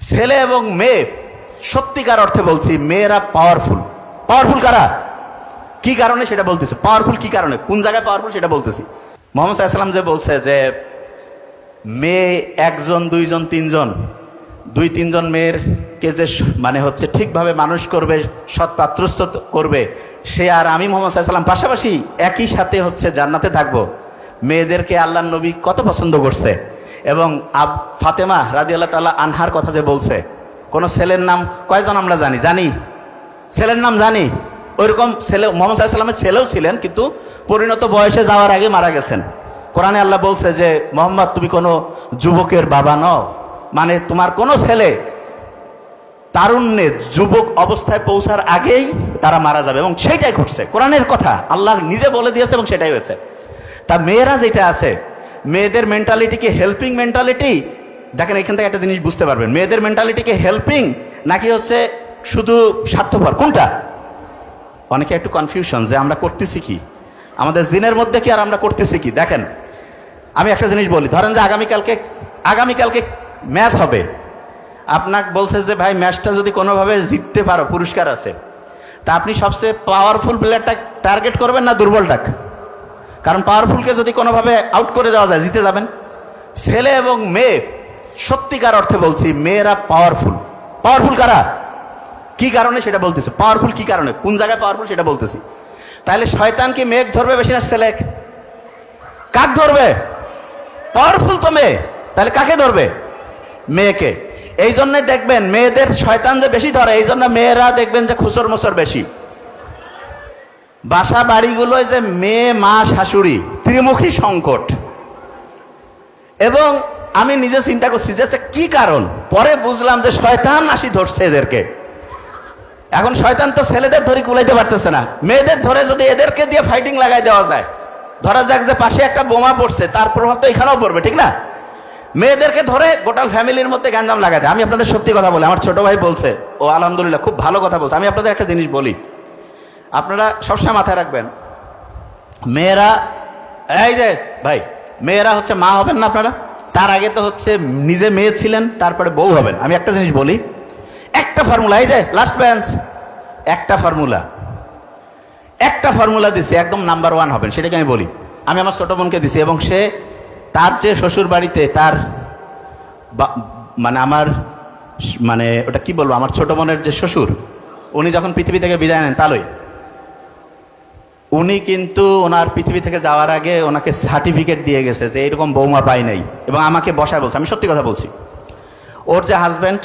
ছেলে এবং মেয়ে, সত্যিকার অর্থে বলছি, মেয়েরা পাওয়ারফুল। পাওয়ারফুল কারা, কি কারণে সেটা বলতেছে। পাওয়ারফুল কি কারণে, কোন জায়গায় পাওয়ারফুল সেটা বলতেছি। মোহাম্মদ সাল্লাল্লাহু আলাইহি ওয়াসাল্লাম যে বলছে যে মেয়ে একজন, দুইজন, তিনজন, দুই তিনজন মেয়েরকে যে মানে হচ্ছে ঠিকভাবে মানুষ করবে, সৎ পাত্রস্থ করবে, সে আর আমি মোহাম্মদ সাল্লাল্লাহু আলাইহি ওয়াসাল্লাম পাশাপাশি একই সাথে হচ্ছে জান্নাতে থাকবো। মেয়েদেরকে আল্লাহর নবী কত পছন্দ করছে। এবং ফাতেমা রাদিয়াল্লাহু তাআলা আনহার কথা যে বলছে, কোন ছেলের নাম কয়জন আমরা জানি, ছেলের নাম জানি। ওইরকম ছেলে মোহাম্মদ সাল্লাল্লাহু আলাইহি ওয়াসাল্লামের ছেলেও ছিলেন, কিন্তু পরিণত বয়সে যাওয়ার আগে মারা গেছেন। কোরআনে আল্লাহ বলছে যে মোহাম্মদ তুমি কোনো যুবকের বাবা নও, মানে তোমার কোনো ছেলে তারুণ্যে যুবক অবস্থায় পৌঁছার আগেই তারা মারা যাবে। এবং সেইটাই ঘটছে, কোরআনের কথা আল্লাহ নিজে বলে দিয়েছে এবং সেটাই হয়েছে। তা মেয়েরা যেটা আছে, মেয়েদের মেন্টালিটি কি হেল্পিং মেন্টালিটি? দেখেন এখান থেকে একটা জিনিস বুঝতে পারবেন, মেয়েদের মেন্টালিটি কি হেল্পিং নাকি হচ্ছে শুধু স্বার্থপর, কোনটা? অনেকে একটু কনফিউশন যে আমরা করতেছি কি, আমাদের জিনের মধ্যে কি আর আমরা করতেছি কি। দেখেন আমি একটা জিনিস বলি, ধরেন যে আগামীকালকে ম্যাচ হবে, আপনাকে বলছে যে ভাই ম্যাচটা যদি কোনোভাবে জিততে পারো পুরস্কার আছে, তা আপনি সবচেয়ে পাওয়ারফুল প্লেয়ারটা টার্গেট করবেন না দুর্বলটাক? কারণ পাওয়ারফুলকে যদি কোনোভাবে আউট করে দেওয়া যায় জিতে যাবেন। ছেলে এবং মেয়ে, সত্যিকার অর্থে বলছি, মেয়েরা পাওয়ারফুল। পাওয়ারফুল কারা, কি কারণে সেটা বলতেছে। পাওয়ারফুল কি কারণে, কোন জায়গায় পাওয়ারফুল সেটা বলতেছি। তাহলে শয়তান কি মেঘ ধরবে বেশি না ছেলে? কাক ধরবে? পাওয়ারফুল তো মেয়ে, তাহলে কাকে ধরবে? মেয়েকে। এই জন্যই দেখবেন মেয়েদের শয়তান যে বেশি ধরে, এই জন্য মেয়েরা দেখবেন যে খুচর মুচর বেশি। বাসা বাড়িগুলোয় যে মেয়ে মা শাশুড়ি ত্রিমুখী সংকট। এবং আমি নিজে চিন্তা করছি যে কি কারণ, পরে বুঝলাম যে শয়তান আসি ধরছে এদেরকে। এখন শয়তান তো ছেলেদের ধরে কুলাইতে পারতেছে না, মেয়েদের ধরে যদি এদেরকে দিয়ে ফাইটিং লাগাই দেওয়া যায়, ধরা যাক যে পাশে একটা বোমা পড়ছে, তার প্রভাব তো এখানেও পড়বে, ঠিক না? মেয়েদেরকে ধরে গোটাল ফ্যামিলির মধ্যে গ্যাঞ্জাম লাগাই দেয়। আমি আপনাদের সত্যি কথা বলি, আমার ছোট ভাই বলছে, ও আলহামদুলিল্লাহ খুব ভালো কথা বলছে। আমি আপনাদের একটা জিনিস বলি, আপনারা সবসময় মাথায় রাখবেন, মেয়েরা, এই যে ভাই, মেয়েরা হচ্ছে মা হবেন না আপনারা, তার আগে তো হচ্ছে নিজে মেয়ে ছিলেন, তারপরে বউ হবেন। আমি একটা জিনিস বলি, একটা ফর্মুলা, এই যে লাস্ট বেঞ্চ, একটা ফর্মুলা দিছি, একদম নাম্বার 1 হবেন, সেটাকে আমি বলি। আমি আমার ছোট বোনকে দিছি, এবং সে তার যে শ্বশুর বাড়িতে তার মানে ওটা কি বলবো, আমার ছোট বোনের যে শ্বশুর, উনি যখন পৃথিবী থেকে বিদায় নেন, তালই উনি কিন্তু ওনার পৃথিবী থেকে যাওয়ার আগে ওনাকে সার্টিফিকেট দিয়ে গেছে যে এরকম বৌমা পাই নাই, এবং আমাকে বসায় বলছে, আমি সত্যি কথা বলছি। ওর যে হাজব্যান্ড